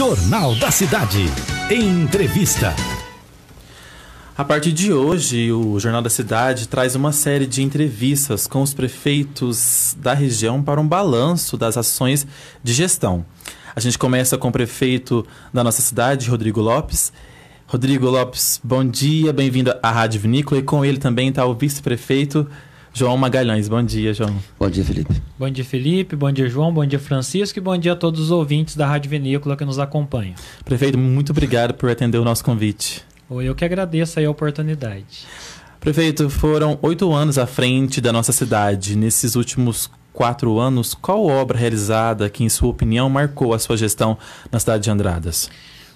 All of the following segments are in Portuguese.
Jornal da Cidade. Entrevista. A partir de hoje, o Jornal da Cidade traz uma série de entrevistas com os prefeitos da região para um balanço das ações de gestão. A gente começa com o prefeito da nossa cidade, Rodrigo Lopes. Rodrigo Lopes, bom dia, bem-vindo à Rádio Vinícola. E com ele também está o vice-prefeito João Magalhães. Bom dia, João. Bom dia, Felipe. Bom dia, Felipe. Bom dia, João. Bom dia, Francisco. E bom dia a todos os ouvintes da Rádio Vinícola que nos acompanham. Prefeito, muito obrigado por atender o nosso convite. Eu que agradeço aí a oportunidade. Prefeito, foram 8 anos à frente da nossa cidade. Nesses últimos 4 anos, qual obra realizada que, em sua opinião, marcou a sua gestão na cidade de Andradas?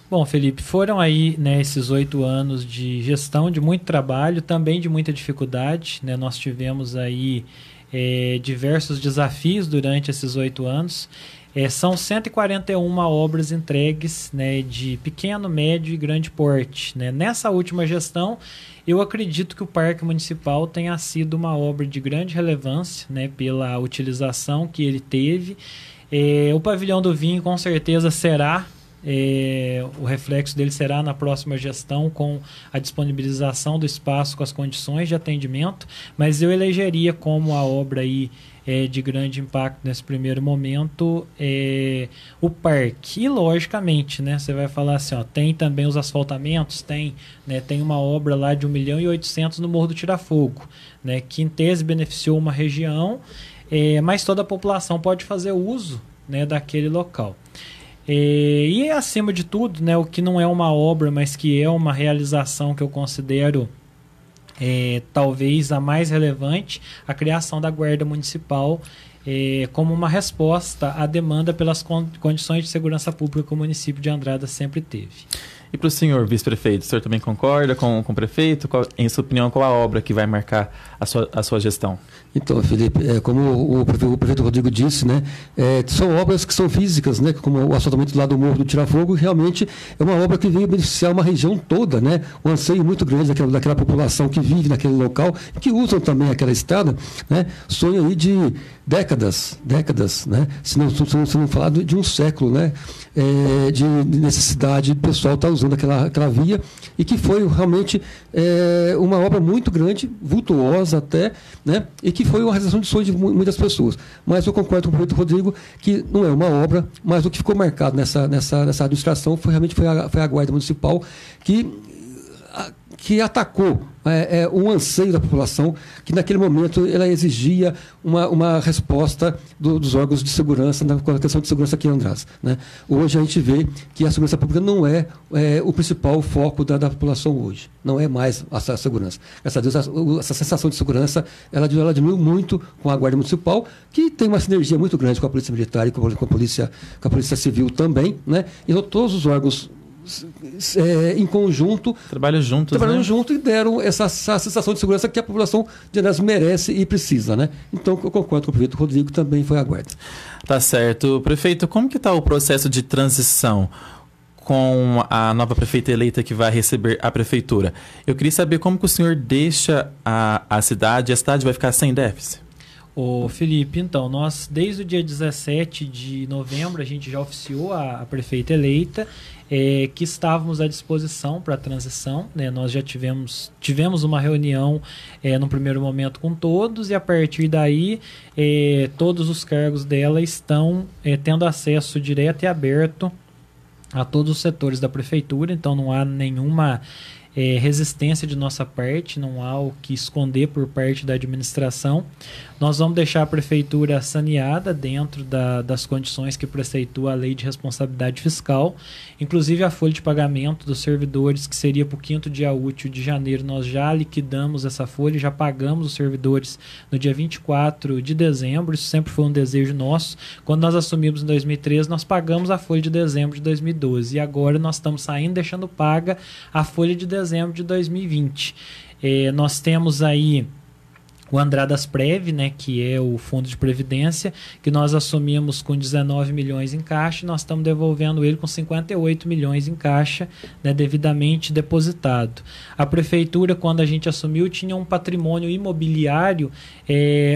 Bom, Felipe, foram aí, esses 8 anos de gestão, de muito trabalho, também de muita dificuldade, Nós tivemos aí diversos desafios durante esses 8 anos. São 141 obras entregues, de pequeno, médio e grande porte. Nessa última gestão, eu acredito que o Parque Municipal tenha sido uma obra de grande relevância, pela utilização que ele teve. O Pavilhão do Vinho, com certeza, será... o reflexo dele será na próxima gestão com a disponibilização do espaço com as condições de atendimento, mas eu elegeria como a obra aí de grande impacto nesse primeiro momento o parque. E logicamente, você vai falar assim, tem também os asfaltamentos, tem uma obra lá de 1.800.000 no Morro do Tirafogo, que em tese beneficiou uma região, mas toda a população pode fazer uso daquele local. E acima de tudo, o que não é uma obra, mas que é uma realização que eu considero talvez a mais relevante, a criação da Guarda Municipal como uma resposta à demanda pelas condições de segurança pública que o município de Andradas sempre teve. E para o senhor vice-prefeito, o senhor também concorda com o prefeito? Em sua opinião, qual a obra que vai marcar a sua gestão? Então, Felipe, como o prefeito Rodrigo disse, são obras que são físicas, como o asfaltamento lá do Morro do Tirafogo, realmente é uma obra que veio beneficiar uma região toda, um anseio muito grande daquela população que vive naquele local, que usam também aquela estrada, sonho aí de décadas, se não falar de um século, de necessidade, o pessoal está usando aquela via, e que foi realmente uma obra muito grande, vultuosa até, e que foi uma realização de sonhos de muitas pessoas. Mas eu concordo com o prefeito Rodrigo que não é uma obra, mas o que ficou marcado nessa administração realmente foi a Guarda Municipal, que atacou um anseio da população, que naquele momento ela exigia uma resposta dos órgãos de segurança na questão de segurança aqui em Andradas. Hoje a gente vê que a segurança pública não é o principal foco da população hoje. Não é mais a segurança. Graças a Deus, essa sensação de segurança ela diminuiu muito com a Guarda Municipal, que tem uma sinergia muito grande com a Polícia Militar e com a Polícia Civil também. Então, todos os órgãos em conjunto trabalham junto e deram essa sensação de segurança que a população de Andradas merece e precisa, Então eu concordo com o prefeito Rodrigo, também foi a guarda. Tá certo. Prefeito, como que está o processo de transição com a nova prefeita eleita que vai receber a prefeitura? Eu queria saber como que o senhor deixa a cidade vai ficar sem déficit? Felipe, então, nós desde o dia 17 de novembro a gente já oficiou a prefeita eleita, que estávamos à disposição para a transição, Nós já tivemos uma reunião no primeiro momento com todos, e a partir daí todos os cargos dela estão tendo acesso direto e aberto a todos os setores da prefeitura, então não há nenhuma resistência de nossa parte, não há o que esconder por parte da administração. Nós vamos deixar a prefeitura saneada dentro das condições que preceitua a lei de responsabilidade fiscal, inclusive a folha de pagamento dos servidores, que seria para o 5º dia útil de janeiro. Nós já liquidamos essa folha, já pagamos os servidores no dia 24 de dezembro, isso sempre foi um desejo nosso. Quando nós assumimos em 2013, nós pagamos a folha de dezembro de 2012, e agora nós estamos saindo deixando paga a folha de dezembro de 2020. Nós temos aí o Andradas Prev, né, que é o fundo de previdência, que nós assumimos com 19 milhões em caixa, e nós estamos devolvendo ele com 58 milhões em caixa, né, devidamente depositado. A prefeitura, quando a gente assumiu, tinha um patrimônio imobiliário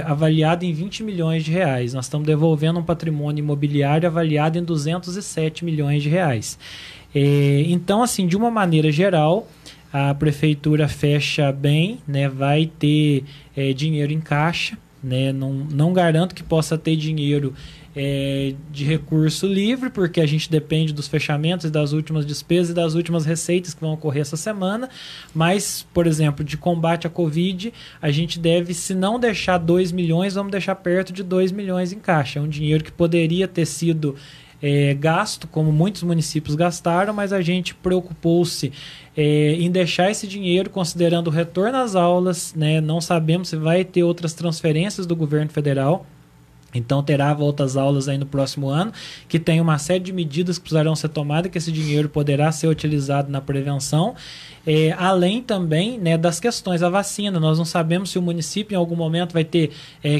avaliado em 20 milhões de reais. Nós estamos devolvendo um patrimônio imobiliário avaliado em 207 milhões de reais. Então, assim, de uma maneira geral, a prefeitura fecha bem, né, vai ter dinheiro em caixa, né, não garanto que possa ter dinheiro de recurso livre, porque a gente depende dos fechamentos e das últimas despesas e das últimas receitas que vão ocorrer essa semana, mas, por exemplo, de combate à Covid, a gente deve, se não deixar 2 milhões, vamos deixar perto de 2 milhões em caixa. É um dinheiro que poderia ter sido gasto, como muitos municípios gastaram, mas a gente preocupou-se em deixar esse dinheiro considerando o retorno às aulas, né? Não sabemos se vai ter outras transferências do governo federal, então terá volta às aulas aí no próximo ano, que tem uma série de medidas que precisarão ser tomadas, que esse dinheiro poderá ser utilizado na prevenção, além também, né, das questões da vacina. Nós não sabemos se o município em algum momento vai ter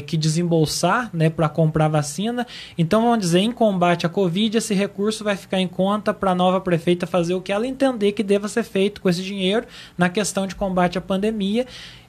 que desembolsar, né, para comprar vacina. Então, vamos dizer, em combate à Covid, esse recurso vai ficar em conta para a nova prefeita fazer o que ela entender que deva ser feito com esse dinheiro na questão de combate à pandemia.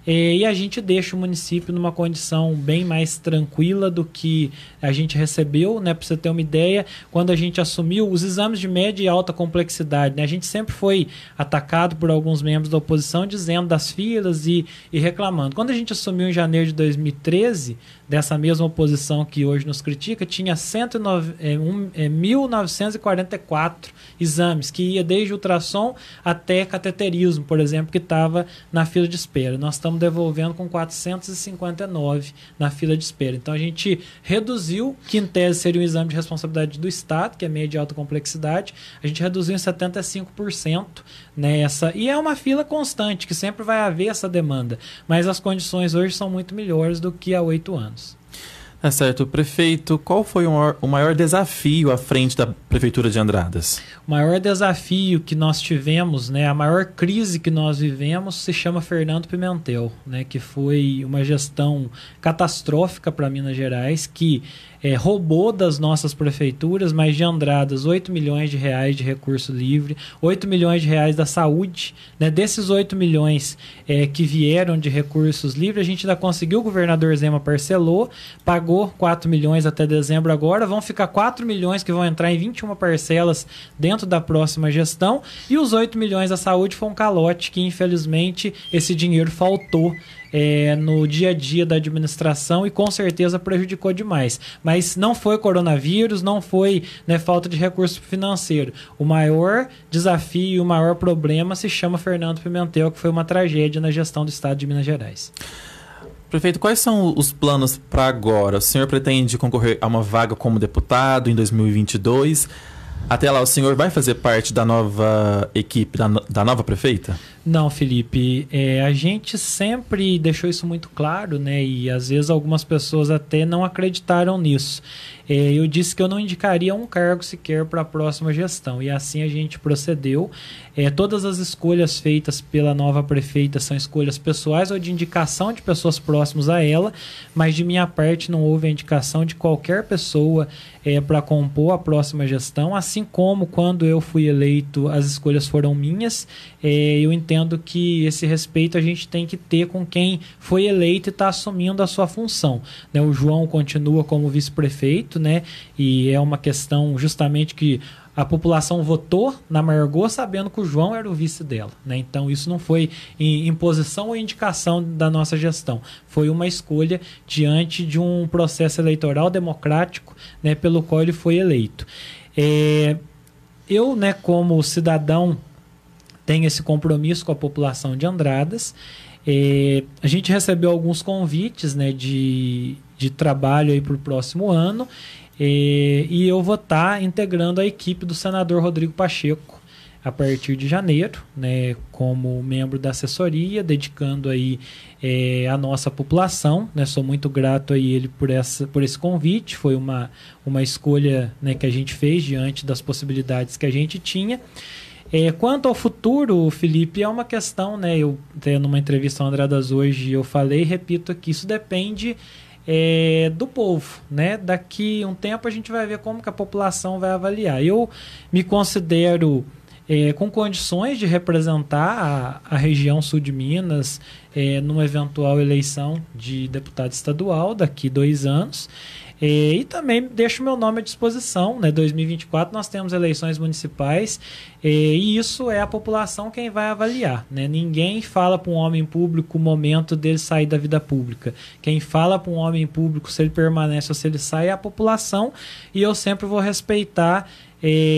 E a gente deixa o município numa condição bem mais tranquila do que a gente recebeu, né? Para você ter uma ideia, quando a gente assumiu os exames de média e alta complexidade, né? A gente sempre foi atacado por alguns membros da oposição dizendo das filas e reclamando. Quando a gente assumiu em janeiro de 2013, dessa mesma oposição que hoje nos critica, tinha 1.944 exames, que ia desde ultrassom até cateterismo, por exemplo, que estava na fila de espera. Nós estamos devolvendo com 459 na fila de espera. Então a gente reduziu, que em tese seria um exame de responsabilidade do Estado, que é média e alta complexidade, a gente reduziu em 75%, né, e é uma fila constante, que sempre vai haver essa demanda, mas as condições hoje são muito melhores do que há 8 anos. É certo. Prefeito, qual foi o maior desafio à frente da Prefeitura de Andradas? O maior desafio que nós tivemos, né, a maior crise que nós vivemos se chama Fernando Pimentel, né, que foi uma gestão catastrófica para Minas Gerais, que roubou das nossas prefeituras, mas de Andradas, 8 milhões de reais de recurso livre, 8 milhões de reais da saúde, né? Desses 8 milhões que vieram de recursos livres, a gente ainda conseguiu, o governador Zema parcelou, pagou 4 milhões até dezembro agora, vão ficar 4 milhões que vão entrar em 21 parcelas dentro da próxima gestão, e os 8 milhões da saúde foi um calote que, infelizmente, esse dinheiro faltou no dia a dia da administração e com certeza prejudicou demais. Mas não foi coronavírus, não foi, né, falta de recurso financeiro. O maior desafio, o maior problema se chama Fernando Pimentel, que foi uma tragédia na gestão do Estado de Minas Gerais. Prefeito, quais são os planos para agora? O senhor pretende concorrer a uma vaga como deputado em 2022? Até lá, o senhor vai fazer parte da nova equipe, da nova prefeita? Não, Felipe, a gente sempre deixou isso muito claro, né? E às vezes algumas pessoas até não acreditaram nisso. Eu disse que eu não indicaria um cargo sequer para a próxima gestão, e assim a gente procedeu. Todas as escolhas feitas pela nova prefeita são escolhas pessoais ou de indicação de pessoas próximas a ela, mas de minha parte não houve a indicação de qualquer pessoa para compor a próxima gestão, assim como quando eu fui eleito as escolhas foram minhas. Eu entendo que esse respeito a gente tem que ter com quem foi eleito e está assumindo a sua função, né? O João continua como vice-prefeito, né? E é uma questão justamente que a população votou na Margot sabendo que o João era o vice dela, né? Então isso não foi imposição ou indicação da nossa gestão, foi uma escolha diante de um processo eleitoral democrático, né, pelo qual ele foi eleito. Eu, né, como cidadão, tenho esse compromisso com a população de Andradas. A gente recebeu alguns convites, né, de trabalho para o próximo ano, e eu vou estar integrando a equipe do senador Rodrigo Pacheco a partir de janeiro, né, como membro da assessoria, dedicando aí a nossa população, né? Sou muito grato a ele por esse convite, foi uma escolha, né, que a gente fez diante das possibilidades que a gente tinha. Quanto ao futuro, Felipe, é uma questão, né? Eu, numa entrevista ao Andradas hoje, eu falei e repito aqui, isso depende do povo, né? Daqui um tempo a gente vai ver como que a população vai avaliar. Eu me considero com condições de representar a região sul de Minas numa eventual eleição de deputado estadual daqui 2 anos. E também deixo meu nome à disposição, né? 2024 nós temos eleições municipais e isso é a população quem vai avaliar, né? Ninguém fala para um homem público o momento dele sair da vida pública. Quem fala para um homem público se ele permanece ou se ele sai é a população, e eu sempre vou respeitar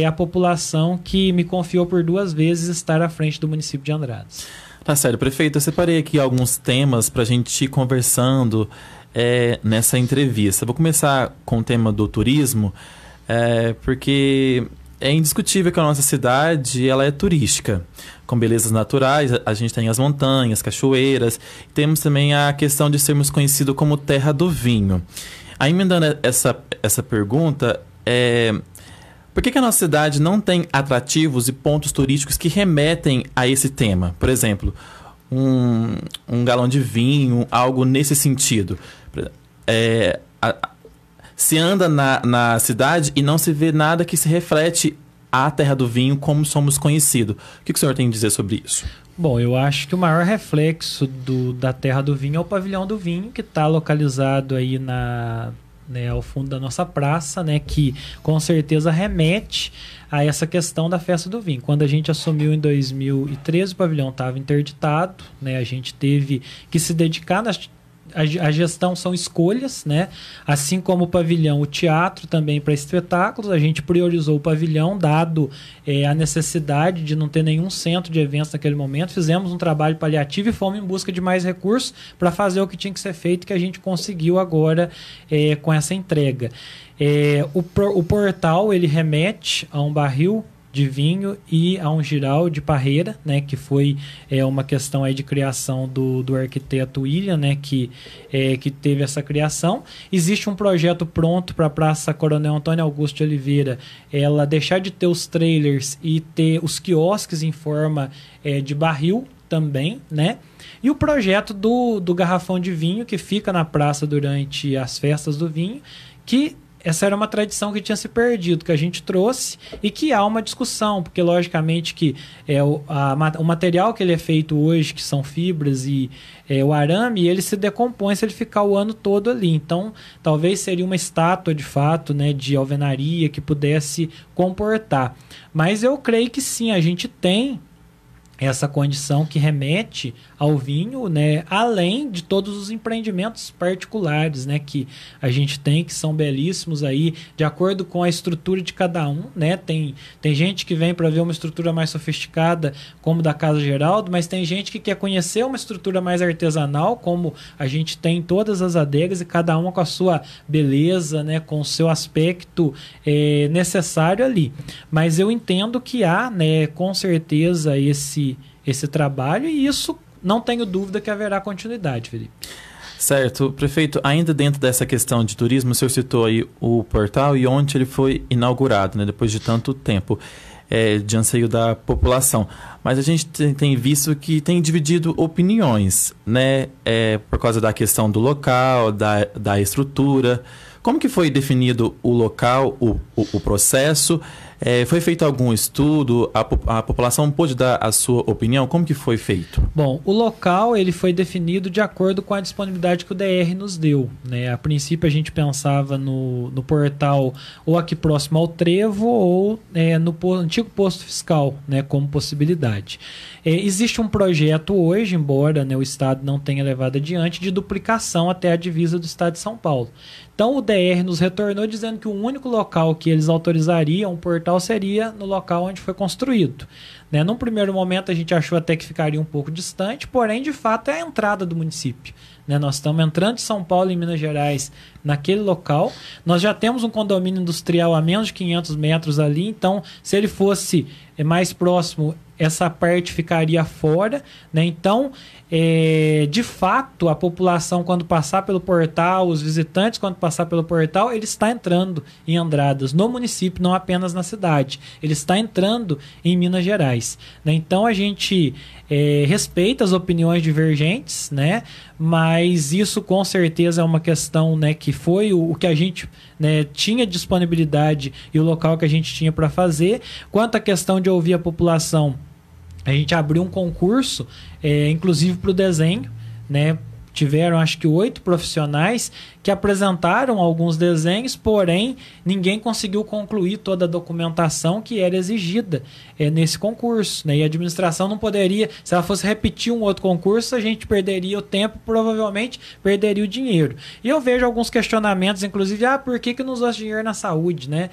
a população que me confiou por 2 vezes estar à frente do município de Andradas. Tá certo, prefeito. Eu separei aqui alguns temas para a gente ir conversando nessa entrevista. Vou começar com o tema do turismo, porque é indiscutível que a nossa cidade ela é turística, com belezas naturais. A gente tem as montanhas, cachoeiras. Temos também a questão de sermos conhecidos como terra do vinho. Aí, emendando essa pergunta, por que a nossa cidade não tem atrativos e pontos turísticos que remetem a esse tema? Por exemplo, um galão de vinho, algo nesse sentido. Se anda na cidade e não se vê nada que se reflete à terra do vinho como somos conhecidos. O que o senhor tem a dizer sobre isso? Bom, eu acho que o maior reflexo da terra do vinho é o pavilhão do vinho, que está localizado aí ao fundo da nossa praça, né, que com certeza remete a essa questão da festa do vinho. Quando a gente assumiu em 2013, o pavilhão estava interditado, né, a gente teve que se dedicar a gestão são escolhas, né? Assim como o pavilhão, o teatro também para espetáculos, a gente priorizou o pavilhão, dado a necessidade de não ter nenhum centro de eventos naquele momento. Fizemos um trabalho paliativo e fomos em busca de mais recursos para fazer o que tinha que ser feito, que a gente conseguiu agora com essa entrega. O portal, ele remete a um barril de vinho e a um giral de parreira, né, que foi uma questão aí de criação do arquiteto William, né, que teve essa criação. Existe um projeto pronto para a Praça Coronel Antônio Augusto de Oliveira, ela deixar de ter os trailers e ter os quiosques em forma de barril também, né? E o projeto do garrafão de vinho, que fica na praça durante as festas do vinho, que essa era uma tradição que tinha se perdido, que a gente trouxe e que há uma discussão, porque logicamente que o material que ele é feito hoje, que são fibras e o arame, ele se decompõe se ele ficar o ano todo ali. Então, talvez seria uma estátua de fato, né, de alvenaria que pudesse comportar. Mas eu creio que sim, a gente tem essa condição que remete ao vinho, né, além de todos os empreendimentos particulares, né, que a gente tem, que são belíssimos aí, de acordo com a estrutura de cada um, né? Tem gente que vem para ver uma estrutura mais sofisticada, como da Casa Geraldo, mas tem gente que quer conhecer uma estrutura mais artesanal, como a gente tem em todas as adegas, e cada uma com a sua beleza, né, com o seu aspecto necessário ali. Mas eu entendo que há, né, com certeza esse trabalho, e isso não tenho dúvida que haverá continuidade, Felipe. Certo. Prefeito, ainda dentro dessa questão de turismo, o senhor citou aí o portal e ontem ele foi inaugurado, né, depois de tanto tempo de anseio da população. Mas a gente tem visto que tem dividido opiniões, né, por causa da questão do local, da estrutura. Como que foi definido o local, o processo? Foi feito algum estudo? A população pôde dar a sua opinião? Como que foi feito? Bom, o local ele foi definido de acordo com a disponibilidade que o DR nos deu, né? A princípio a gente pensava no portal ou aqui próximo ao Trevo ou no antigo posto fiscal, né, como possibilidade. Existe um projeto hoje, embora, né, o Estado não tenha levado adiante, de duplicação até a divisa do Estado de São Paulo. Então o DR nos retornou dizendo que o único local que eles autorizariam o portal seria no local onde foi construído. Né? Num primeiro momento a gente achou até que ficaria um pouco distante, porém de fato é a entrada do município. Né? Nós estamos entrando de São Paulo em Minas Gerais naquele local. Nós já temos um condomínio industrial a menos de 500 metros ali, então se ele fosse mais próximo essa parte ficaria fora, né? Então, de fato, a população, quando passar pelo portal, os visitantes, quando passar pelo portal, ele está entrando em Andradas, no município, não apenas na cidade. Ele está entrando em Minas Gerais, né? Então, a gente respeita as opiniões divergentes, né? Mas isso, com certeza, é uma questão, né, que foi o que a gente, né, tinha disponibilidade e o local que a gente tinha para fazer. Quanto à questão de ouvir a população, a gente abriu um concurso, inclusive para o desenho, né? Tiveram, acho que 8 profissionais que apresentaram alguns desenhos, porém, ninguém conseguiu concluir toda a documentação que era exigida nesse concurso, né? E a administração não poderia, se ela fosse repetir um outro concurso, a gente perderia o tempo, provavelmente perderia o dinheiro. E eu vejo alguns questionamentos, inclusive, por que não usou dinheiro na saúde, né?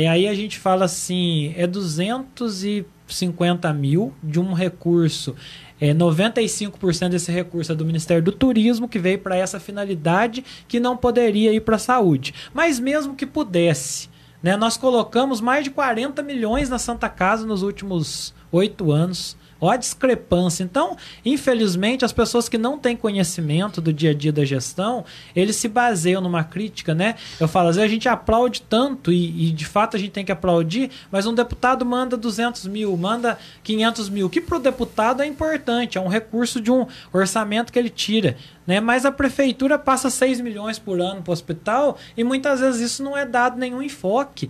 Aí a gente fala assim, 250 mil de um recurso. 95% desse recurso é do Ministério do Turismo, que veio para essa finalidade, que não poderia ir para a saúde. Mas mesmo que pudesse, né, nós colocamos mais de 40 milhões na Santa Casa nos últimos 8 anos. Olha a discrepância. Então, infelizmente, as pessoas que não têm conhecimento do dia a dia da gestão, eles se baseiam numa crítica, né? Eu falo, às vezes a gente aplaude tanto e de fato a gente tem que aplaudir, mas um deputado manda 200 mil, manda 500 mil, que para o deputado é importante, é um recurso de um orçamento que ele tira, né? Mas a prefeitura passa 6 milhões por ano para o hospital e muitas vezes isso não é dado nenhum enfoque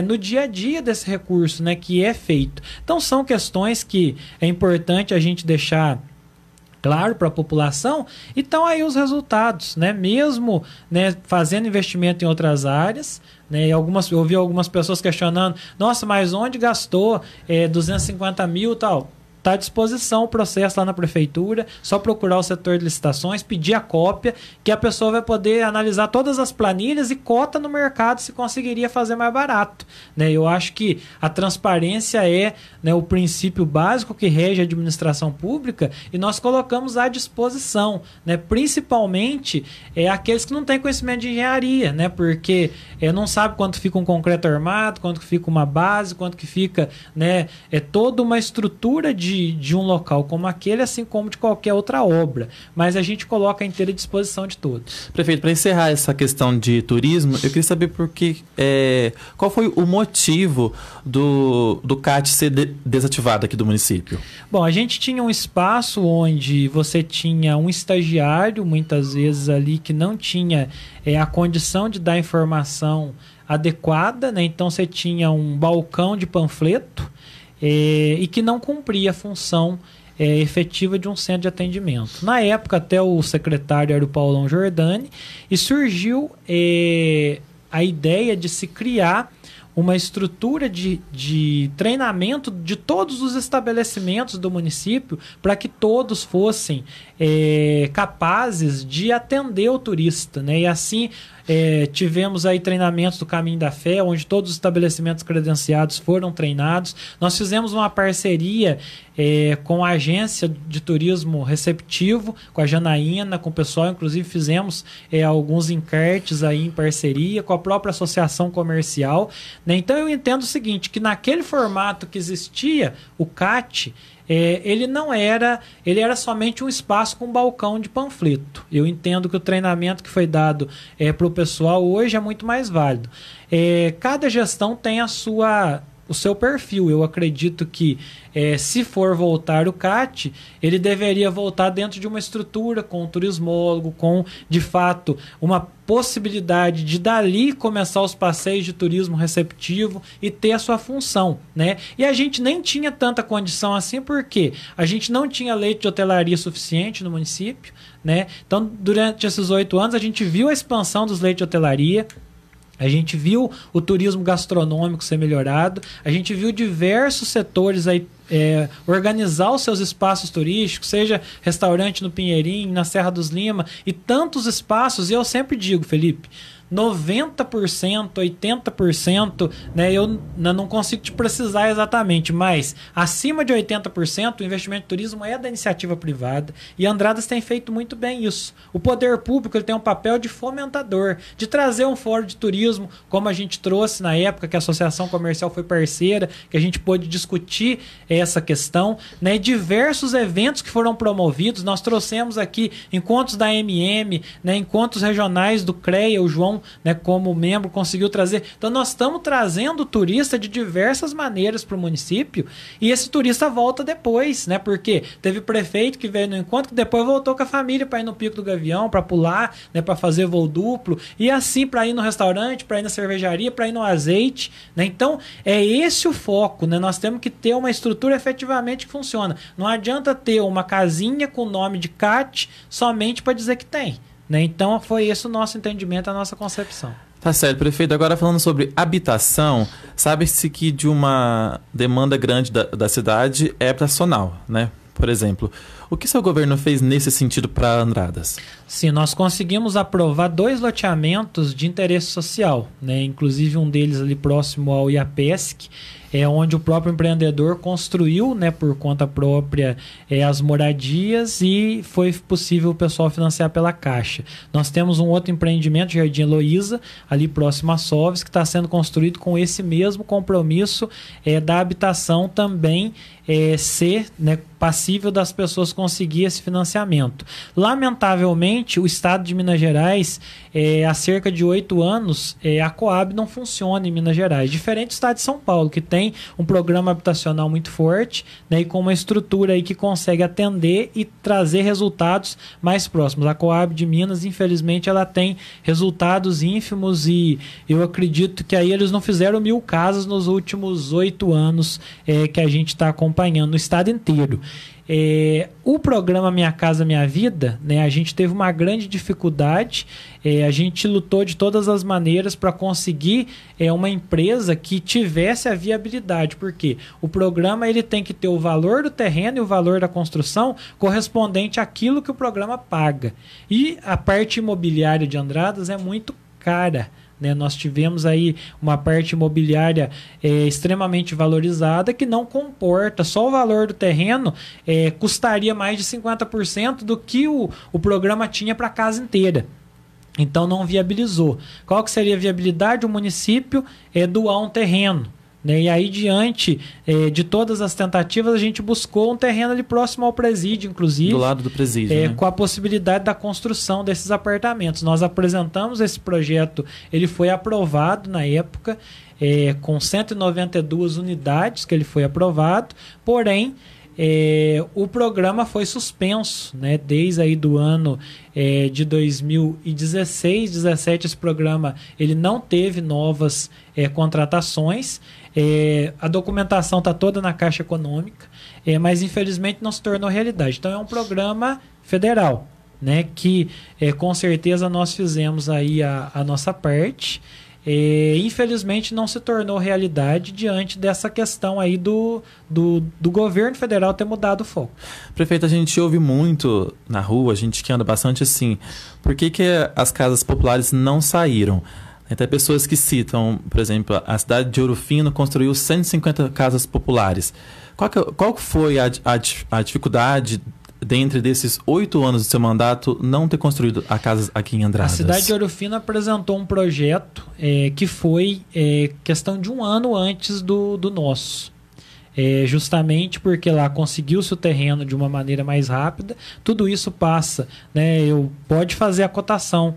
no dia a dia desse recurso, né, que é feito. Então são questões que é importante a gente deixar claro para a população. Então aí os resultados, né? Mesmo, né, fazendo investimento em outras áreas, né, eu ouvi algumas pessoas questionando, nossa, mas onde gastou 250 mil e tal? Está à disposição o processo lá na prefeitura, só procurar o setor de licitações, pedir a cópia, que a pessoa vai poder analisar todas as planilhas e cota no mercado se conseguiria fazer mais barato, né? Eu acho que a transparência é, né, o princípio básico que rege a administração pública e nós colocamos à disposição, né, principalmente aqueles que não têm conhecimento de engenharia, né, porque não sabe quanto fica um concreto armado, quanto que fica uma base, quanto que fica, né, toda uma estrutura de um local como aquele, assim como de qualquer outra obra. Mas a gente coloca à inteira disposição de todos. Prefeito, para encerrar essa questão de turismo, eu queria saber qual foi o motivo do CAT ser desativado aqui do município? Bom, a gente tinha um espaço onde você tinha um estagiário, muitas vezes ali, que não tinha a condição de dar informação adequada, né? Então você tinha um balcão de panfleto, e que não cumpria a função efetiva de um centro de atendimento. Na época, até o secretário era o Paulão Giordani, e surgiu a ideia de se criar uma estrutura de treinamento de todos os estabelecimentos do município para que todos fossem capazes de atender o turista, né? E assim tivemos aí treinamentos do Caminho da Fé, onde todos os estabelecimentos credenciados foram treinados. Nós fizemos uma parceria com a agência de turismo receptivo, com a Janaína, com o pessoal, inclusive fizemos alguns encartes aí em parceria com a própria associação comercial, né? Então eu entendo o seguinte, que naquele formato que existia, o CAT, ele era somente um espaço com balcão de panfleto. Eu entendo que o treinamento que foi dado para o pessoal hoje é muito mais válido. Cada gestão tem o seu perfil. Eu acredito que se for voltar o CAT, ele deveria voltar dentro de uma estrutura com um turismólogo, com, de fato, uma possibilidade de dali começar os passeios de turismo receptivo e ter a sua função, né? E a gente nem tinha tanta condição assim porque a gente não tinha leito de hotelaria suficiente no município, né? Então, durante esses 8 anos, a gente viu a expansão dos leitos de hotelaria, a gente viu o turismo gastronômico ser melhorado, a gente viu diversos setores aí organizar os seus espaços turísticos, seja restaurante no Pinheirinho, na Serra dos Lima, e tantos espaços, e eu sempre digo, Felipe, 90%, 80%, né, eu não consigo te precisar exatamente, mas acima de 80% o investimento em turismo é da iniciativa privada, e Andradas tem feito muito bem isso. O poder público ele tem um papel de fomentador, de trazer um fórum de turismo, como a gente trouxe na época que a Associação Comercial foi parceira, que a gente pôde discutir essa questão, né, diversos eventos que foram promovidos. Nós trouxemos aqui encontros da MM, né, encontros regionais do CREA, o João, né, como membro, conseguiu trazer. Então nós estamos trazendo turista de diversas maneiras para o município, e esse turista volta depois, né, porque teve prefeito que veio no encontro que depois voltou com a família para ir no Pico do Gavião, para pular, né, para fazer voo duplo, e assim para ir no restaurante, para ir na cervejaria, para ir no azeite, né? Então é esse o foco, né? Nós temos que ter uma estrutura efetivamente que funciona. Não adianta ter uma casinha com o nome de CAT somente para dizer que tem, né? Então foi esse o nosso entendimento, a nossa concepção. Tá certo, prefeito. Agora falando sobre habitação, sabe-se que de uma demanda grande da cidade é habitacional, né? Por exemplo, o que seu governo fez nesse sentido para Andradas? Sim, nós conseguimos aprovar 2 loteamentos de interesse social, né? Inclusive um deles ali próximo ao IAPESC, onde o próprio empreendedor construiu, né, por conta própria, as moradias, e foi possível o pessoal financiar pela Caixa. Nós temos um outro empreendimento, Jardim Heloísa, ali próximo a Soves, que está sendo construído com esse mesmo compromisso da habitação também ser, né, passível das pessoas conseguir esse financiamento. Lamentavelmente, o Estado de Minas Gerais, há cerca de 8 anos, a Coab não funciona em Minas Gerais, diferente do Estado de São Paulo, que tem um programa habitacional muito forte, né, e com uma estrutura aí que consegue atender e trazer resultados mais próximos. A Coab de Minas, infelizmente, ela tem resultados ínfimos, e eu acredito que aí eles não fizeram 1000 casas nos últimos 8 anos que a gente está acompanhando no estado inteiro. O programa Minha Casa Minha Vida, né, a gente teve uma grande dificuldade, a gente lutou de todas as maneiras para conseguir uma empresa que tivesse a viabilidade, porque o programa ele tem que ter o valor do terreno e o valor da construção correspondente àquilo que o programa paga. E a parte imobiliária de Andradas é muito cara, né? Nós tivemos aí uma parte imobiliária extremamente valorizada, que não comporta, só o valor do terreno custaria mais de 50% do que o programa tinha para a casa inteira. Então não viabilizou. Qual que seria a viabilidade? O município doar um terreno, né? E aí, diante de todas as tentativas, a gente buscou um terreno ali próximo ao presídio, inclusive. Do lado do presídio, né? Com a possibilidade da construção desses apartamentos. Nós apresentamos esse projeto, ele foi aprovado na época, com 192 unidades que ele foi aprovado, porém, o programa foi suspenso, né? Desde aí do ano de 2016, 2017, esse programa ele não teve novas contratações. A documentação está toda na Caixa Econômica, mas infelizmente não se tornou realidade. Então é um programa federal, né? Que com certeza nós fizemos aí a nossa parte. Infelizmente não se tornou realidade diante dessa questão aí do governo federal ter mudado o foco. Prefeito, a gente ouve muito na rua, a gente que anda bastante assim, por que as casas populares não saíram? Tem pessoas que citam, por exemplo, a cidade de Ouro Fino construiu 150 casas populares. Qual foi a dificuldade dentre desses 8 anos do seu mandato não ter construído a casa aqui em Andradas? A cidade de Ouro Fino apresentou um projeto que foi questão de 1 ano antes do nosso. Justamente porque lá conseguiu-se o terreno de uma maneira mais rápida. Tudo isso passa, né? Pode fazer a cotação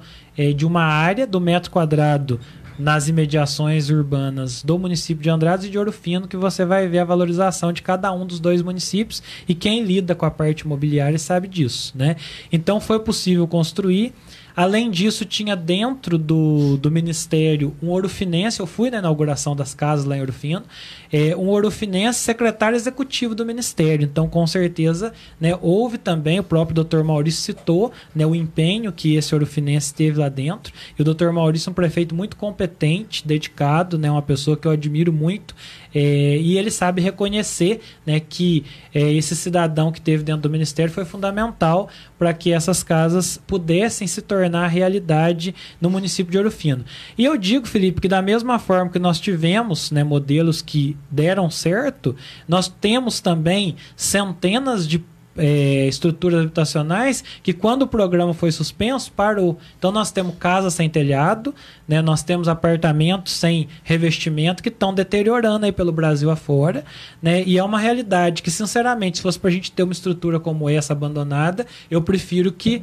de uma área do metro quadrado nas imediações urbanas do município de Andradas e de Ouro Fino, que você vai ver a valorização de cada um dos 2 municípios, e quem lida com a parte imobiliária sabe disso, né? Então foi possível construir. Além disso, tinha dentro do Ministério um ourofinense, eu fui na inauguração das casas lá em Ouro Fino, um ourofinense secretário executivo do Ministério. Então, com certeza, né, houve também, o próprio Dr. Maurício citou, né, o empenho que esse ourofinense teve lá dentro. E o Dr. Maurício é um prefeito muito competente, dedicado, né, uma pessoa que eu admiro muito, e ele sabe reconhecer, né, que esse cidadão que teve dentro do Ministério foi fundamental para que essas casas pudessem se tornar realidade no município de Ouro Fino. E eu digo, Felipe, que da mesma forma que nós tivemos, né, modelos que deram certo, nós temos também centenas de estruturas habitacionais que, quando o programa foi suspenso, parou. Então nós temos casas sem telhado, né, nós temos apartamentos sem revestimento que estão deteriorando aí pelo Brasil afora, né, e é uma realidade que, sinceramente, se fosse para a gente ter uma estrutura como essa abandonada, eu prefiro que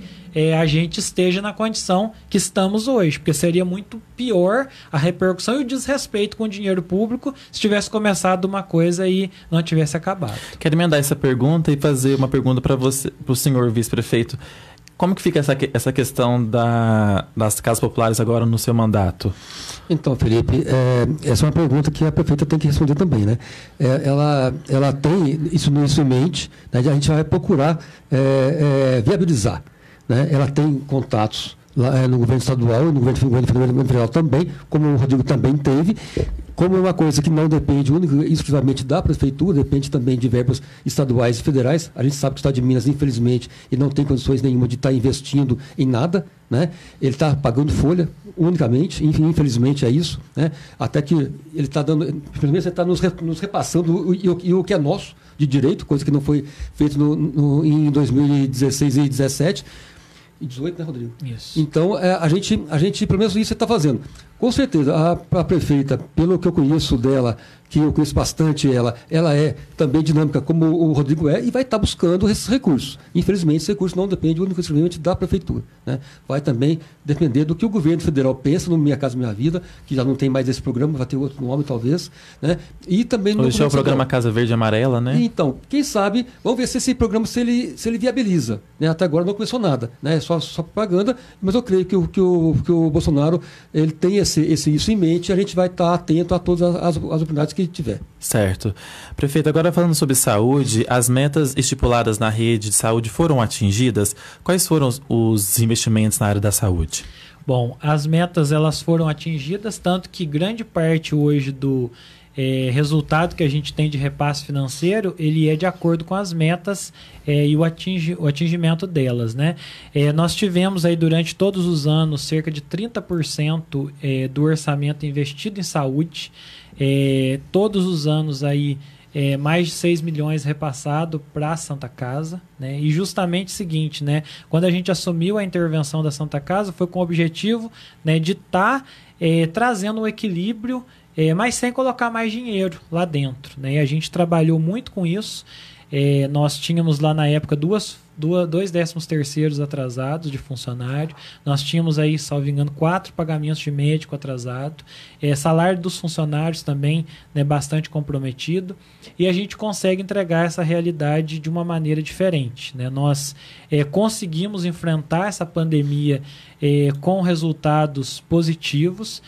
a gente esteja na condição que estamos hoje, porque seria muito pior a repercussão e o desrespeito com o dinheiro público se tivesse começado uma coisa e não tivesse acabado. Quero emendar essa pergunta e fazer uma pergunta para você, para o senhor vice-prefeito. Como que fica essa questão das casas populares agora no seu mandato? Então, Felipe, essa é uma pergunta que a prefeita tem que responder também, né? Ela tem isso em mente, né? A gente vai procurar viabilizar, né? Ela tem contatos lá no governo estadual e no governo federal também, como o Rodrigo também teve. Como é uma coisa que não depende única e exclusivamente da prefeitura, depende também de verbas estaduais e federais. A gente sabe que o Estado de Minas, infelizmente, ele não tem condições nenhuma de estar investindo em nada, né? Ele está pagando folha unicamente, infelizmente é isso, né? Até que ele está dando, infelizmente, ele está nos repassando o que é nosso de direito, coisa que não foi feito em 2016 e 2017. E 18, né, Rodrigo? Isso. Então, a gente, pelo menos isso, está fazendo. Com certeza, a prefeita, pelo que eu conheço dela, que eu conheço bastante ela é também dinâmica, como o Rodrigo e vai estar buscando esses recursos. Infelizmente, esse recurso não depende unicamente da prefeitura, né? Vai também depender do que o governo federal pensa no Minha Casa Minha Vida, que já não tem mais esse programa, vai ter outro nome talvez, né? E também no hoje é o programa Casa Verde e Amarela, né? Então, quem sabe, vamos ver se esse programa se ele viabiliza, né? Até agora não começou nada, né? É só propaganda, mas eu creio que o Bolsonaro ele tem isso em mente, e a gente vai estar atento a todas as oportunidades que tiver. Certo. Prefeito, agora falando sobre saúde, as metas estipuladas na rede de saúde foram atingidas? Quais foram os investimentos na área da saúde? Bom, as metas elas foram atingidas, tanto que grande parte hoje do resultado que a gente tem de repasse financeiro, ele é de acordo com as metas e o atingimento delas, né? Nós tivemos aí durante todos os anos cerca de 30% do orçamento investido em saúde, todos os anos aí mais de 6 milhões repassado para a Santa Casa, né? E justamente o seguinte, né? Quando a gente assumiu a intervenção da Santa Casa, foi com o objetivo, né, de estar trazendo um equilíbrio, mas sem colocar mais dinheiro lá dentro, né? E a gente trabalhou muito com isso. Nós tínhamos lá na época dois 13º atrasados de funcionário, nós tínhamos aí, salvo engano, 4 pagamentos de médico atrasado, salário dos funcionários também, né, bastante comprometido, e a gente consegue entregar essa realidade de uma maneira diferente, né? Nós conseguimos enfrentar essa pandemia com resultados positivos.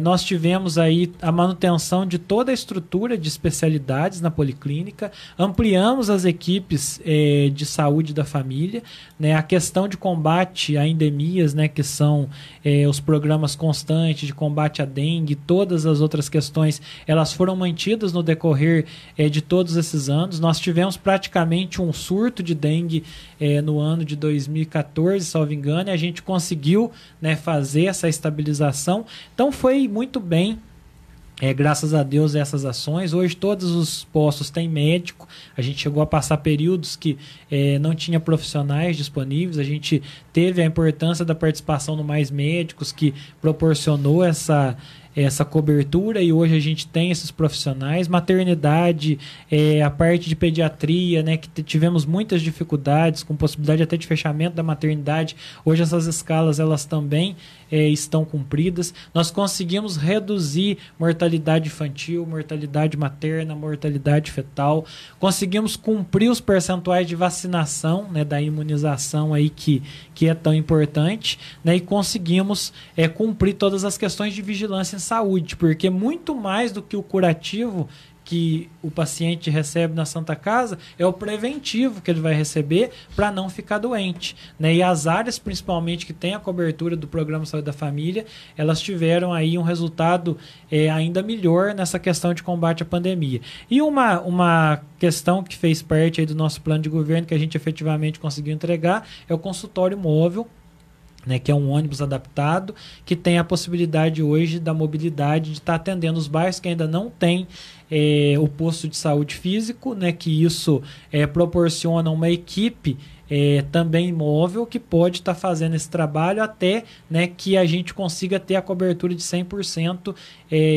Nós tivemos aí a manutenção de toda a estrutura de especialidades na policlínica, ampliamos as equipes de saúde da família, né? A questão de combate a endemias, né, que são os programas constantes de combate à dengue, todas as outras questões, elas foram mantidas no decorrer de todos esses anos. Nós tivemos praticamente um surto de dengue no ano de 2014, salvo engano, e a gente conseguiu, né, fazer essa estabilização. Então foi muito bem, graças a Deus, essas ações. Hoje todos os postos têm médico, a gente chegou a passar períodos que não tinha profissionais disponíveis, a gente teve a importância da participação no Mais Médicos, que proporcionou essa cobertura, e hoje a gente tem esses profissionais. Maternidade, a parte de pediatria, né, que tivemos muitas dificuldades, com possibilidade até de fechamento da maternidade. Hoje essas escalas elas também estão cumpridas. Nós conseguimos reduzir mortalidade infantil, mortalidade materna, mortalidade fetal. Conseguimos cumprir os percentuais de vacinação, né, da imunização aí que é tão importante, né, e conseguimos cumprir todas as questões de vigilância em saúde, porque muito mais do que o curativo que o paciente recebe na Santa Casa é o preventivo que ele vai receber para não ficar doente, né? E as áreas, principalmente, que tem a cobertura do Programa Saúde da Família, elas tiveram aí um resultado ainda melhor nessa questão de combate à pandemia. E uma questão que fez parte aí do nosso plano de governo, que a gente efetivamente conseguiu entregar, é o consultório móvel, né, que é um ônibus adaptado, que tem a possibilidade hoje da mobilidade de estar atendendo os bairros que ainda não tem o posto de saúde físico, né, que isso proporciona uma equipe também móvel que pode estar fazendo esse trabalho até, né, que a gente consiga ter a cobertura de 100%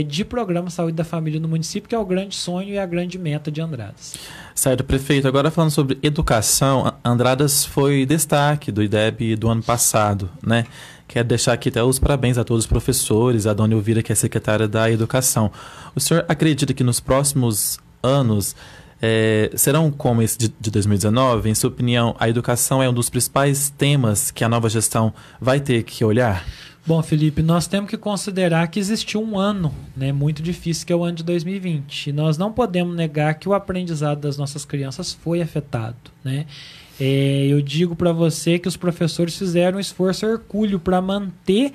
de programa Saúde da Família no município, que é o grande sonho e a grande meta de Andradas. Certo, prefeito. Agora falando sobre educação, Andradas foi destaque do IDEB do ano passado, né? Quero deixar aqui até os parabéns a todos os professores, a dona Elvira, que é secretária da Educação. O senhor acredita que nos próximos anos serão como esse de 2019? Em sua opinião, a educação é um dos principais temas que a nova gestão vai ter que olhar? Bom, Felipe, nós temos que considerar que existiu um ano, né, muito difícil, que é o ano de 2020. E nós não podemos negar que o aprendizado das nossas crianças foi afetado, né? Eu digo para você que os professores fizeram um esforço hercúleo para manter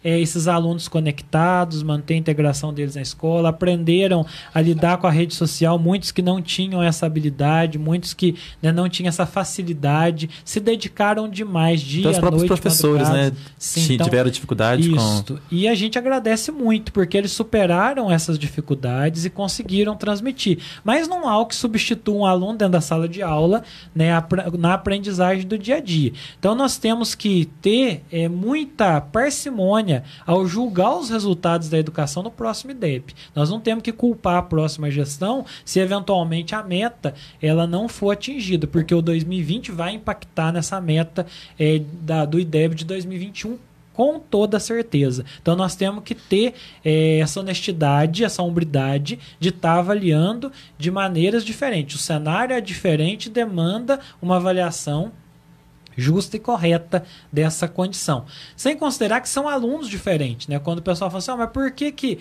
esses alunos conectados, manter a integração deles na escola, aprenderam a lidar com a rede social, muitos que não tinham essa habilidade, muitos que, né, não tinham essa facilidade, se dedicaram demais, dia, então, os próprios noite, professores, né, sim, tiveram dificuldade com... E a gente agradece muito, porque eles superaram essas dificuldades e conseguiram transmitir. Mas não há algo que substitua um aluno dentro da sala de aula, né, na aprendizagem do dia a dia. Então, nós temos que ter muita parcimônia ao julgar os resultados da educação no próximo IDEB. Nós não temos que culpar a próxima gestão se eventualmente a meta ela não for atingida, porque o 2020 vai impactar nessa meta do IDEB de 2021 com toda certeza. Então nós temos que ter essa honestidade, essa hombridade de estar avaliando de maneiras diferentes. O cenário é diferente, demanda uma avaliação justa e correta dessa condição. Sem considerar que são alunos diferentes, né? Quando o pessoal fala assim, mas por que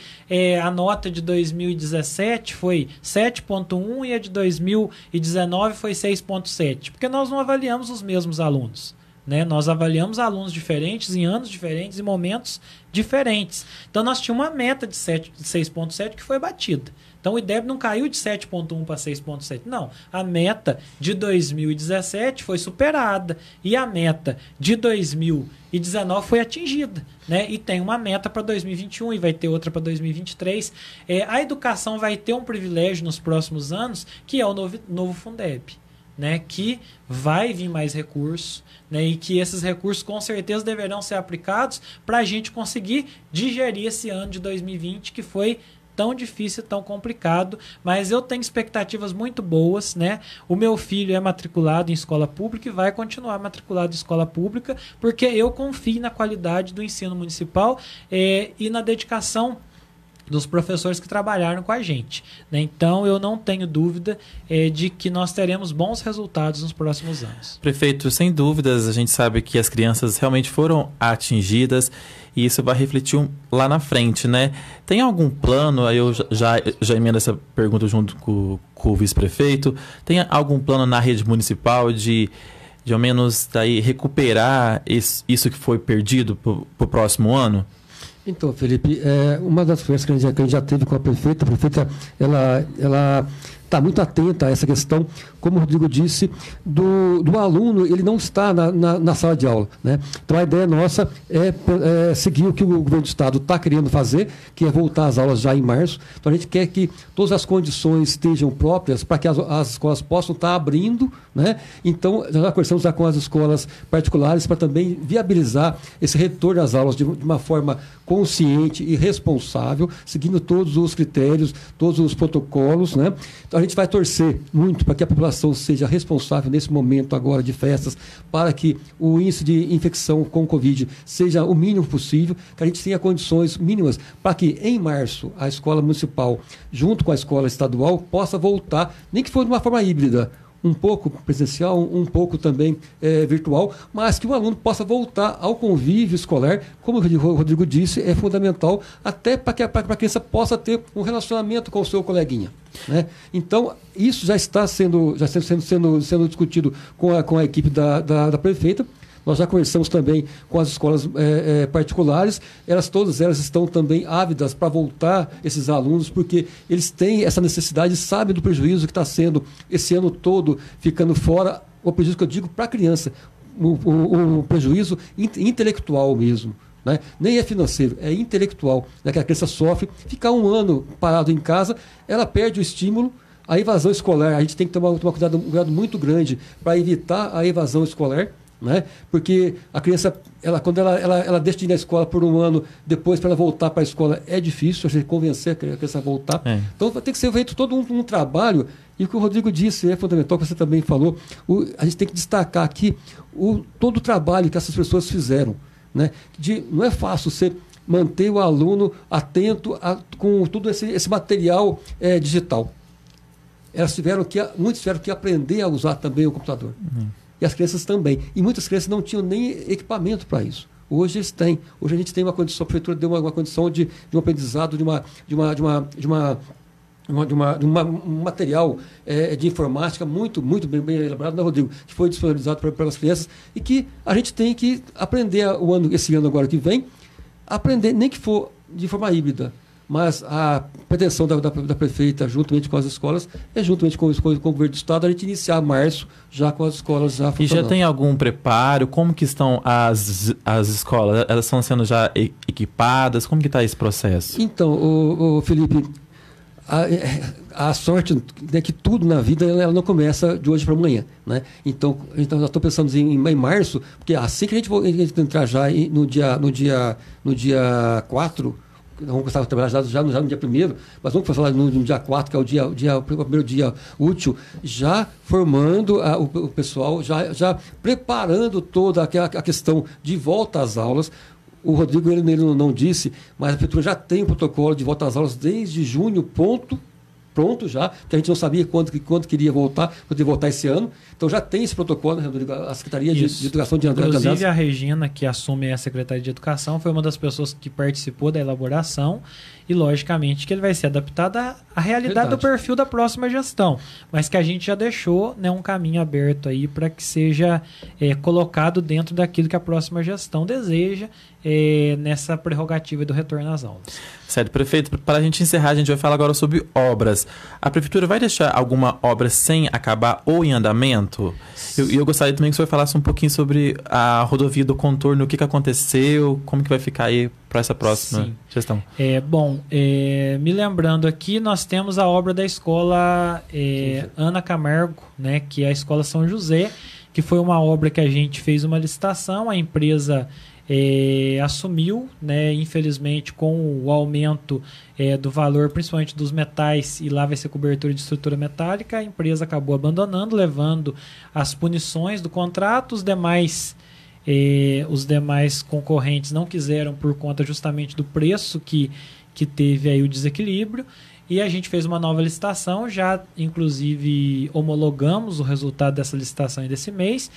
a nota de 2017 foi 7,1 e a de 2019 foi 6,7? Porque nós não avaliamos os mesmos alunos, né? Nós avaliamos alunos diferentes em anos diferentes e momentos diferentes. Então nós tínhamos uma meta de 6,7 que foi batida. Então o IDEB não caiu de 7,1 para 6,7. Não, a meta de 2017 foi superada e a meta de 2019 foi atingida, né? E tem uma meta para 2021 e vai ter outra para 2023. A educação vai ter um privilégio nos próximos anos, que é o novo Fundeb, né, que vai vir mais recursos, né, e que esses recursos com certeza deverão ser aplicados para a gente conseguir digerir esse ano de 2020 que foi tão difícil, tão complicado, mas eu tenho expectativas muito boas, né? O meu filho é matriculado em escola pública e vai continuar matriculado em escola pública, porque eu confio na qualidade do ensino municipal e na dedicação dos professores que trabalharam com a gente, né? Então eu não tenho dúvida de que nós teremos bons resultados nos próximos anos. Prefeito, sem dúvidas, a gente sabe que as crianças realmente foram atingidas e isso vai refletir lá na frente, né? Tem algum plano, aí eu já emendo essa pergunta junto com o vice-prefeito, tem algum plano na rede municipal de ao menos daí recuperar isso que foi perdido para o próximo ano? Então, Felipe, uma das coisas que a gente já teve com a prefeita, ela está muito atenta a essa questão, como o Rodrigo disse, do aluno, ele não está na sala de aula, né? Então, a ideia nossa é seguir o que o governo do estado está querendo fazer, que é voltar às aulas já em março. Então, a gente quer que todas as condições estejam próprias para que as escolas possam estar abrindo, né? Então, nós já conversamos com as escolas particulares para também viabilizar esse retorno às aulas de uma forma consciente e responsável, seguindo todos os critérios, todos os protocolos, né? Então, a gente vai torcer muito para que a população seja responsável nesse momento agora de festas, para que o índice de infecção com o Covid seja o mínimo possível, que a gente tenha condições mínimas para que em março a escola municipal, junto com a escola estadual, possa voltar, nem que for de uma forma híbrida, um pouco presencial, um pouco também virtual, mas que o aluno possa voltar ao convívio escolar, como o Rodrigo disse, é fundamental até para que a criança possa ter um relacionamento com o seu coleguinha, né? Então, isso já está sendo discutido com a equipe da prefeita. Nós já conversamos também com as escolas particulares, todas elas estão também ávidas para voltar esses alunos, porque eles têm essa necessidade, sabem do prejuízo que está sendo esse ano todo ficando fora, o prejuízo que eu digo para a criança, o prejuízo intelectual mesmo, né? Nem é financeiro, é intelectual, né? Que a criança sofre, ficar um ano parado em casa, ela perde o estímulo. A evasão escolar, a gente tem que tomar um cuidado muito grande para evitar a evasão escolar, né? Porque a criança, quando ela deixa de ir na escola por um ano, depois para ela voltar para a escola é difícil, a gente convencer a criança a voltar. Então tem que ser feito todo um trabalho, e o que o Rodrigo disse é fundamental, que você também falou, a gente tem que destacar aqui todo o trabalho que essas pessoas fizeram, né? Não é fácil você manter o aluno atento com todo esse material digital. Muitos tiveram que aprender a usar também o computador. E as crianças também. E muitas crianças não tinham nem equipamento para isso. Hoje eles têm. Hoje a gente tem uma condição, a prefeitura deu uma condição de um aprendizado, de um material de informática muito bem elaborado, né, Rodrigo? Que foi disponibilizado para as crianças e que a gente tem que aprender esse ano agora que vem, aprender, nem que for de forma híbrida. Mas a pretensão da prefeita, juntamente com as escolas, juntamente com o governo do estado, a gente iniciar março já com as escolas já funcionando. E já tem algum preparo? Como que estão as escolas? Elas estão sendo já equipadas? Como que está esse processo? Então, Felipe, a sorte é que tudo na vida ela não começa de hoje para amanhã, né? Então já estou pensando em março, porque assim que a gente entrar já no dia 4, vamos começar a trabalhar já no dia 1º, mas vamos falar no dia 4, que é o primeiro dia útil, já formando o pessoal, já preparando toda a questão de volta às aulas. O Rodrigo ele não disse, mas a prefeitura já tem um protocolo de volta às aulas desde junho, pronto já, que a gente não sabia quando queria voltar, poderia voltar esse ano. Então já tem esse protocolo, né, Rodrigo? A Secretaria de Educação de André. Inclusive a Regina, que assume a Secretaria de Educação, foi uma das pessoas que participou da elaboração e, logicamente, que ele vai ser adaptado à realidade do perfil da próxima gestão, mas que a gente já deixou, né, um caminho aberto aí para que seja colocado dentro daquilo que a próxima gestão deseja nessa prerrogativa do retorno às aulas. Certo, prefeito, para a gente encerrar, a gente vai falar agora sobre obras. A prefeitura vai deixar alguma obra sem acabar ou em andamento? E eu gostaria também que o senhor falasse um pouquinho sobre a rodovia do contorno, o que aconteceu, como que vai ficar aí para essa próxima gestão. Me lembrando aqui, nós temos a obra da escola Ana Camargo, né, que é a Escola São José, que foi uma obra que a gente fez uma licitação, a empresa assumiu, né, infelizmente com o aumento do valor, principalmente dos metais, e lá vai ser cobertura de estrutura metálica, a empresa acabou abandonando, levando as punições do contrato. Os demais concorrentes não quiseram por conta justamente do preço que teve aí o desequilíbrio, e a gente fez uma nova licitação, já inclusive homologamos o resultado dessa licitação desse mês,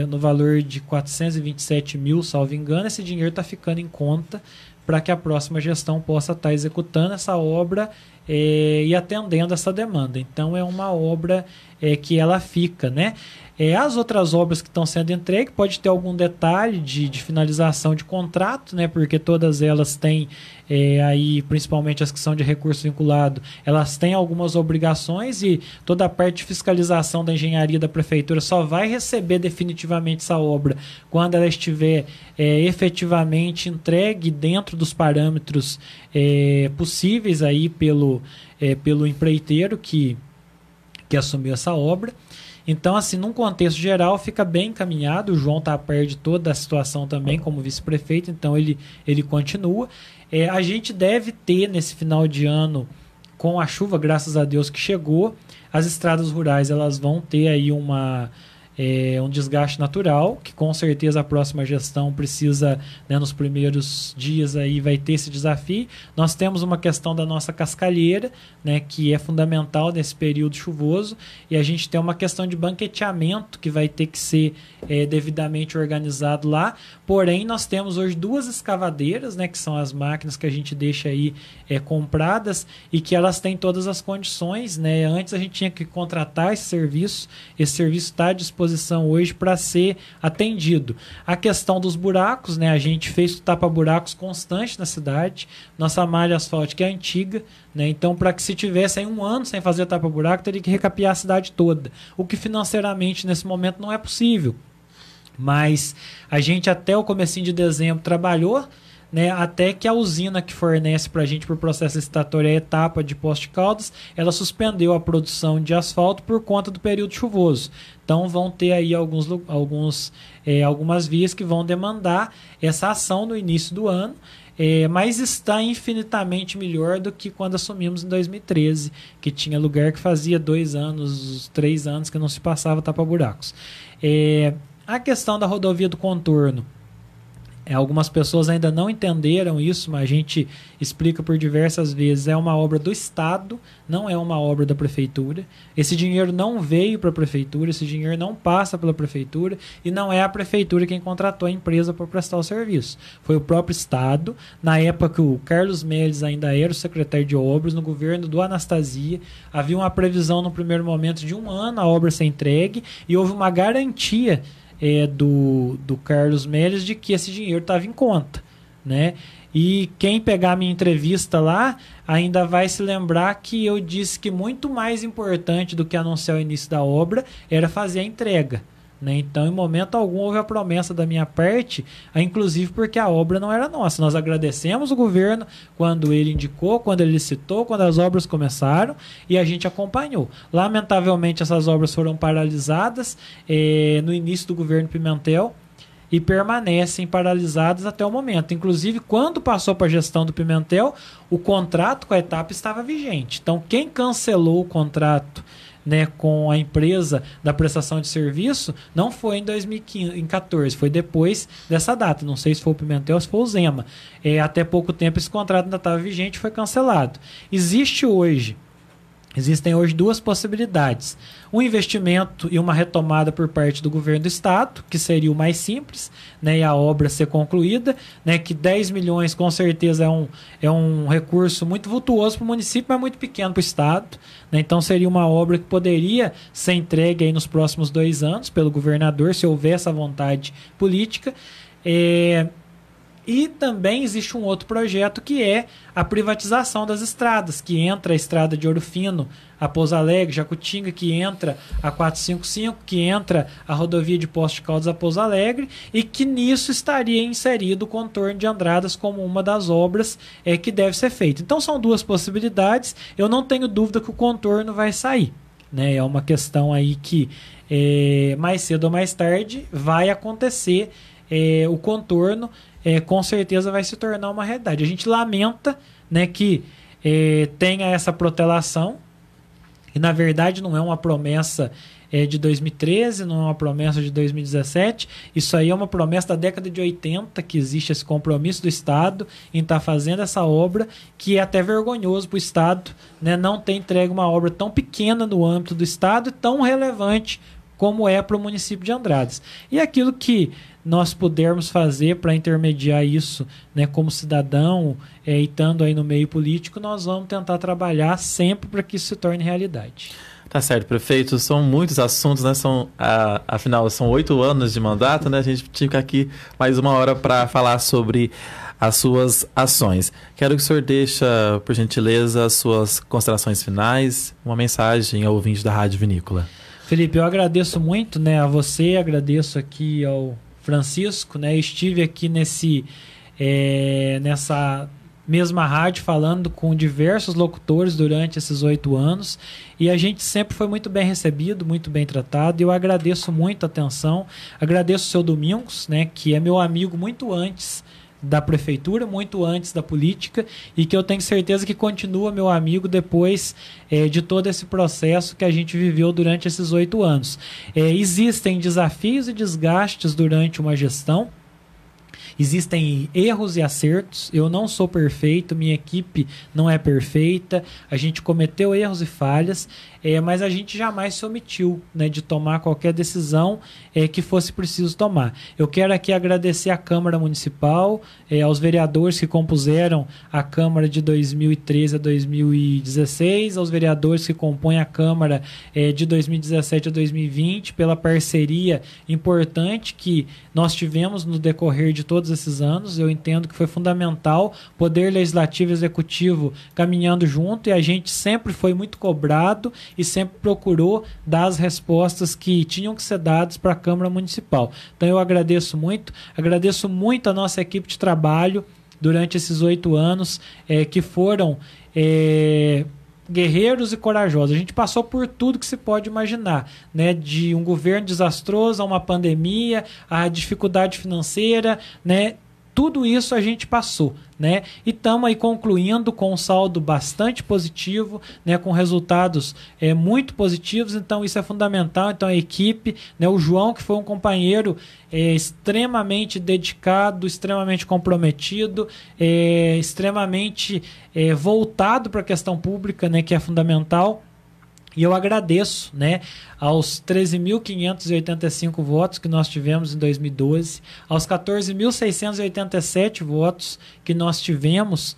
no valor de 427 mil, salvo engano. Esse dinheiro está ficando em conta para que a próxima gestão possa estar executando essa obra e atendendo essa demanda. Então é uma obra que ela fica, né? As outras obras que estão sendo entregues, pode ter algum detalhe de finalização de contrato, né? Porque todas elas têm, aí, principalmente as que são de recurso vinculado, elas têm algumas obrigações, e toda a parte de fiscalização da engenharia da prefeitura só vai receber definitivamente essa obra quando ela estiver efetivamente entregue dentro dos parâmetros possíveis aí pelo empreiteiro que assumiu essa obra. Então, assim, num contexto geral, fica bem encaminhado. O João está a par de toda a situação também, como vice-prefeito, então ele continua. A gente deve ter, nesse final de ano, com a chuva, graças a Deus, que chegou, as estradas rurais elas vão ter aí uma um desgaste natural, que com certeza a próxima gestão precisa, né, nos primeiros dias aí vai ter esse desafio. Nós temos uma questão da nossa cascalheira, né, que é fundamental nesse período chuvoso, e a gente tem uma questão de banqueteamento que vai ter que ser devidamente organizado lá. Porém, nós temos hoje 2 escavadeiras, né, que são as máquinas que a gente deixa aí compradas, e que elas têm todas as condições, né? Antes a gente tinha que contratar esse serviço está à disposição hoje para ser atendido. A questão dos buracos, né? A gente fez tapa-buracos constante na cidade, nossa malha asfáltica é antiga, né? Então, para que se tivesse aí 1 ano sem fazer tapa-buraco, teria que recapear a cidade toda, o que financeiramente nesse momento não é possível. Mas a gente até o comecinho de dezembro trabalhou, né, até que a usina que fornece para a gente por processo licitatório a etapa de Poços de Caldas, ela suspendeu a produção de asfalto por conta do período chuvoso. Então vão ter aí algumas vias que vão demandar essa ação no início do ano, mas está infinitamente melhor do que quando assumimos em 2013, que tinha lugar que fazia 2 anos, 3 anos que não se passava tapa-buracos. A questão da rodovia do contorno, algumas pessoas ainda não entenderam isso, mas a gente explica por diversas vezes. É uma obra do Estado, não é uma obra da Prefeitura. Esse dinheiro não veio para a Prefeitura, esse dinheiro não passa pela Prefeitura, e não é a Prefeitura quem contratou a empresa para prestar o serviço. Foi o próprio Estado. Na época que o Carlos Melles ainda era o secretário de obras, no governo do Anastasia, havia uma previsão no primeiro momento de 1 ano a obra ser entregue, e houve uma garantia do Carlos Melles de que esse dinheiro estava em conta, né? E quem pegar a minha entrevista lá ainda vai se lembrar que eu disse que muito mais importante do que anunciar o início da obra era fazer a entrega, né? Então, em momento algum, houve a promessa da minha parte, inclusive porque a obra não era nossa. Nós agradecemos o governo quando ele indicou, quando ele licitou, quando as obras começaram, e a gente acompanhou. Lamentavelmente, essas obras foram paralisadas no início do governo Pimentel e permanecem paralisadas até o momento. Inclusive, quando passou para a gestão do Pimentel, o contrato com a etapa estava vigente. Então, quem cancelou o contrato, né, com a empresa da prestação de serviço não foi em 2014, foi depois dessa data. Não sei se foi o Pimentel ou se foi o Zema. Até pouco tempo esse contrato ainda estava vigente e foi cancelado. Existem hoje 2 possibilidades. Um investimento e uma retomada por parte do governo do Estado, que seria o mais simples, né, e a obra ser concluída, né, que 10 milhões com certeza é um recurso muito vultuoso para o município, mas muito pequeno para o Estado, né? Então seria uma obra que poderia ser entregue aí nos próximos 2 anos pelo governador, se houver essa vontade política. E também existe um outro projeto que é a privatização das estradas, que entra a estrada de Ouro Fino a Pouso Alegre, Jacutinga, que entra a 455, que entra a rodovia de Poços de Caldas a Pouso Alegre, e que nisso estaria inserido o contorno de Andradas como uma das obras que deve ser feita. Então são 2 possibilidades. Eu não tenho dúvida que o contorno vai sair, né? É uma questão aí que mais cedo ou mais tarde vai acontecer. O contorno com certeza vai se tornar uma realidade. A gente lamenta, né, que tenha essa protelação, e na verdade não é uma promessa de 2013, não é uma promessa de 2017, isso aí é uma promessa da década de 80, que existe esse compromisso do Estado em estar fazendo essa obra, que é até vergonhoso para o Estado, né, não ter entregue uma obra tão pequena no âmbito do Estado e tão relevante como é para o município de Andradas. E aquilo que nós pudermos fazer para intermediar isso, né, como cidadão, e estando aí no meio político, nós vamos tentar trabalhar sempre para que isso se torne realidade. Tá certo, prefeito. São muitos assuntos, né? Afinal, são 8 anos de mandato, né? A gente fica aqui mais 1 hora para falar sobre as suas ações. Quero que o senhor deixe, por gentileza, as suas considerações finais, uma mensagem ao ouvinte da Rádio Vinícola. Felipe, eu agradeço muito, né, a você, agradeço aqui ao Francisco, né? Estive aqui nessa mesma rádio falando com diversos locutores durante esses 8 anos, e a gente sempre foi muito bem recebido, muito bem tratado, e eu agradeço muito a atenção, agradeço o seu Domingos, né, que é meu amigo muito antes da prefeitura, muito antes da política, e que eu tenho certeza que continua meu amigo depois de todo esse processo que a gente viveu durante esses 8 anos. Existem desafios e desgastes durante uma gestão, existem erros e acertos. Eu não sou perfeito, minha equipe não é perfeita, a gente cometeu erros e falhas, mas a gente jamais se omitiu, né, de tomar qualquer decisão que fosse preciso tomar. Eu quero aqui agradecer à Câmara Municipal, aos vereadores que compuseram a Câmara de 2013 a 2016, aos vereadores que compõem a Câmara de 2017 a 2020, pela parceria importante que nós tivemos no decorrer de todos esses anos. Eu entendo que foi fundamental Poder Legislativo e Executivo caminhando junto, e a gente sempre foi muito cobrado e sempre procurou dar as respostas que tinham que ser dadas para a Câmara Municipal. Então eu agradeço muito a nossa equipe de trabalho durante esses 8 anos, que foram guerreiros e corajosos. A gente passou por tudo que se pode imaginar, né? De um governo desastroso a uma pandemia, a dificuldade financeira, né? Tudo isso a gente passou, né? E estamos aí concluindo com um saldo bastante positivo, né? Com resultados muito positivos. Então isso é fundamental. Então a equipe, né? O João, que foi um companheiro extremamente dedicado, extremamente comprometido, extremamente voltado para a questão pública, né? Que é fundamental. E eu agradeço, né, aos 13.585 votos que nós tivemos em 2012, aos 14.687 votos que nós tivemos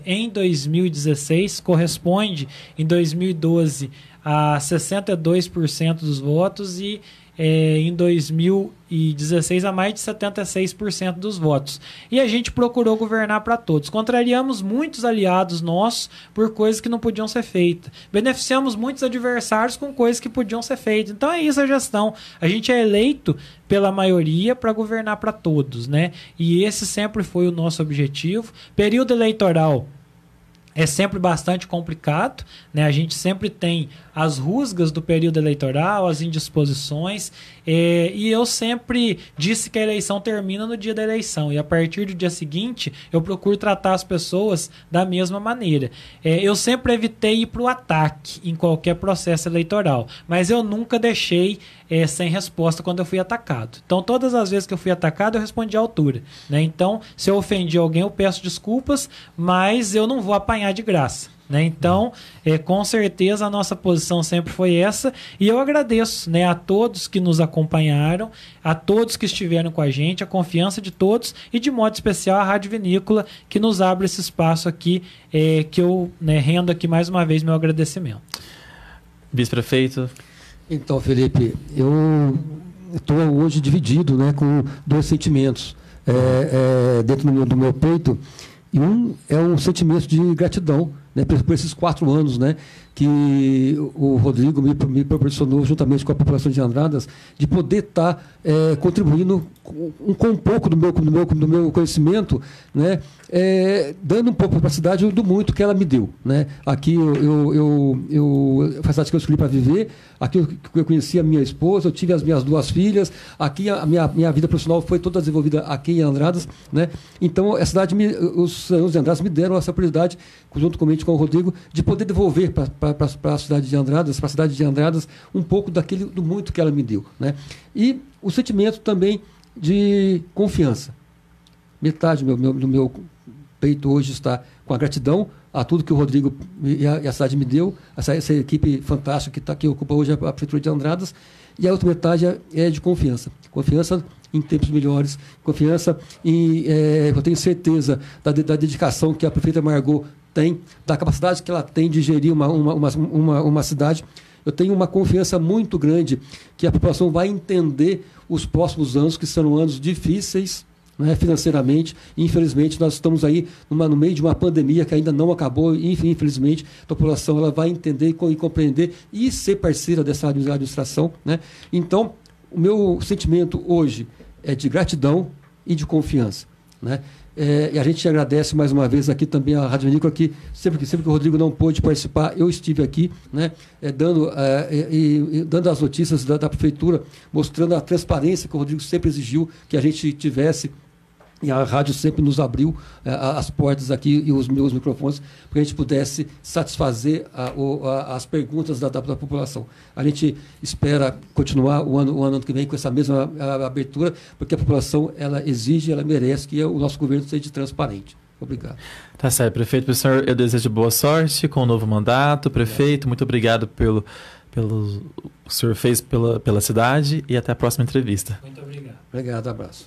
em 2016, corresponde em 2012 a 62% dos votos, e em 2016 a mais de 76% dos votos. E a gente procurou governar para todos. Contrariamos muitos aliados nossos por coisas que não podiam ser feitas. Beneficiamos muitos adversários com coisas que podiam ser feitas. Então é isso a gestão. A gente é eleito pela maioria para governar para todos, né? E esse sempre foi o nosso objetivo. Período eleitoral é sempre bastante complicado, né? A gente sempre tem as rusgas do período eleitoral, as indisposições, e eu sempre disse que a eleição termina no dia da eleição, e a partir do dia seguinte eu procuro tratar as pessoas da mesma maneira. Eu sempre evitei ir para o ataque em qualquer processo eleitoral, mas eu nunca deixei sem resposta quando eu fui atacado. Então todas as vezes que eu fui atacado eu respondi à altura, né? Então se eu ofendi alguém eu peço desculpas, mas eu não vou apanhar de graça, né? Então, com certeza a nossa posição sempre foi essa, e eu agradeço, né, a todos que nos acompanharam, a todos que estiveram com a gente, a confiança de todos, e de modo especial a Rádio Vinícola, que nos abre esse espaço aqui, que eu, né, rendo aqui mais uma vez meu agradecimento. Vice-prefeito. Então, Felipe, eu estou hoje dividido, né, com 2 sentimentos dentro do meu peito. E um é um sentimento de gratidão, né, por esses 4 anos, né, que o Rodrigo me proporcionou, juntamente com a população de Andradas, de poder estar contribuindo com um pouco do meu conhecimento, né, dando um pouco para a cidade do muito que ela me deu, né. Aqui foi a cidade que eu escolhi para viver, aqui eu conheci a minha esposa, eu tive as minhas 2 filhas, aqui a minha vida profissional foi toda desenvolvida aqui em Andradas, né. Então a cidade, os anos de Andradas me deram essa oportunidade, juntamente com o Rodrigo, de poder devolver para a cidade de Andradas, um pouco do muito que ela me deu, né? E o sentimento também de confiança. Metade do meu peito hoje está com a gratidão a tudo que o Rodrigo e a cidade me deu, essa equipe fantástica que ocupa hoje a Prefeitura de Andradas, e a outra metade é de confiança. Confiança em tempos melhores, confiança em... eu tenho certeza da dedicação que a prefeita Margot tem, da capacidade que ela tem de gerir uma cidade. Eu tenho uma confiança muito grande que a população vai entender os próximos anos, que serão anos difíceis, né, financeiramente. Infelizmente, nós estamos aí no meio de uma pandemia que ainda não acabou. Infelizmente, a população ela vai entender e compreender e ser parceira dessa administração, né? Então, o meu sentimento hoje é de gratidão e de confiança, né? E a gente agradece mais uma vez aqui também a Rádio Vinícola, que sempre que o Rodrigo não pôde participar, eu estive aqui, né, dando as notícias da Prefeitura, mostrando a transparência que o Rodrigo sempre exigiu que a gente tivesse E a rádio sempre nos abriu as portas aqui e os meus microfones para que a gente pudesse satisfazer as perguntas da população. A gente espera continuar o ano que vem com essa mesma abertura, porque a população ela exige, ela merece que o nosso governo seja transparente. Obrigado. Tá certo, prefeito. Professor, eu desejo boa sorte com o novo mandato. Prefeito, muito obrigado pelo o senhor fez pela cidade e até a próxima entrevista. Muito obrigado. Obrigado, abraço.